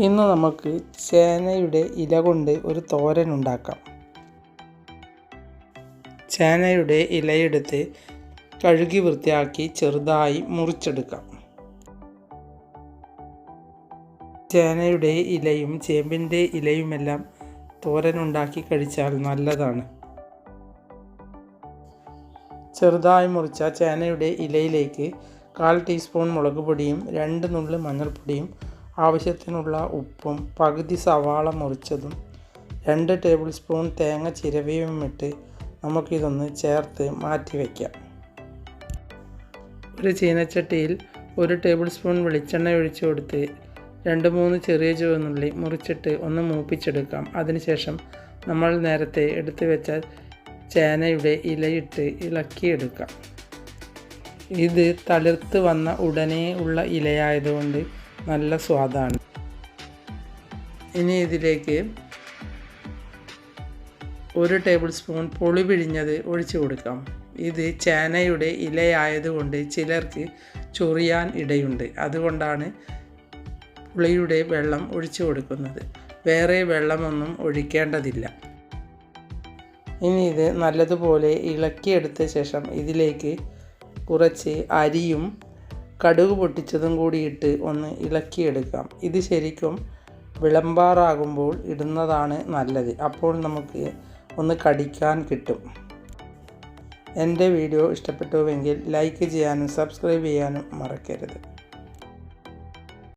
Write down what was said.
ഇന്ന് നമുക്ക് ചേനയുടെ ഇല കൊണ്ട് ഒരു തോരൻ ഉണ്ടാക്കാം. ചേനയുടെ ഇലയെടുത്ത് കഴുകി വൃത്തിയാക്കി ചെറുതായി മുറിച്ചെടുക്കാം. ചേനയുടെ ഇലയും ചേമ്പിൻ്റെ ഇലയുമെല്ലാം തോരൻ ഉണ്ടാക്കി കഴിച്ചാൽ നല്ലതാണ്. ചെറുതായി മുറിച്ച ചേനയുടെ ഇലയിലേക്ക് 1/4 ടീസ്പൂൺ മുളക് പൊടിയും 2 നുള്ളി മഞ്ഞൾപ്പൊടിയും ആവശ്യത്തിനുള്ള ഉപ്പും പകുതി സവാള മുറിച്ചതും 2 ടേബിൾ സ്പൂൺ തേങ്ങ ചിരവിയും ഇട്ട് നമുക്കിതൊന്ന് ചേർത്ത് മാറ്റി വയ്ക്കാം. ഒരു ചീനച്ചട്ടിയിൽ 1 ടേബിൾ സ്പൂൺ വെളിച്ചെണ്ണ ഒഴിച്ചു കൊടുത്ത് 2-3 ചെറിയ ചുവന്നുള്ളി മുറിച്ചിട്ട് ഒന്ന് മൂപ്പിച്ചെടുക്കാം. അതിനുശേഷം നമ്മൾ നേരത്തെ എടുത്തു വെച്ച ചേനയുടെ ഇലയിട്ട് ഇളക്കിയെടുക്കാം. ഇത് തളിർത്ത് വന്ന ഉടനെ ഉള്ള ഇലയായതുകൊണ്ട് നല്ല സ്വാദാണ്. ഇനി ഇതിലേക്ക് 1 ടേബിൾ സ്പൂൺ പുളി പിഴിഞ്ഞത് ഒഴിച്ചു കൊടുക്കാം. ഇത് ചേനയുടെ ഇലയായതുകൊണ്ട് ചിലർക്ക് ചൊറിയാൻ ഇടയുണ്ട്. അതുകൊണ്ടാണ് പുളിയുടെ വെള്ളം ഒഴിച്ചു കൊടുക്കുന്നത്. വേറെ വെള്ളമൊന്നും ഒഴിക്കേണ്ടതില്ല. ഇനി ഇത് നല്ലതുപോലെ ഇളക്കിയെടുത്ത ശേഷം ഇതിലേക്ക് കുറച്ച് അരിയും കടുക് പൊട്ടിച്ചതും കൂടി ഇട്ട് ഒന്ന് ഇളക്കിയെടുക്കാം. ഇത് ശരിക്കും വിളമ്പാറാകുമ്പോൾ ഇടുന്നതാണ് നല്ലത്. അപ്പോൾ നമുക്ക് ഒന്ന് കടിക്കാൻ കിട്ടും. എൻ്റെ വീഡിയോ ഇഷ്ടപ്പെട്ടുവെങ്കിൽ ലൈക്ക് ചെയ്യാനും സബ്സ്ക്രൈബ് ചെയ്യാനും മറക്കരുത്.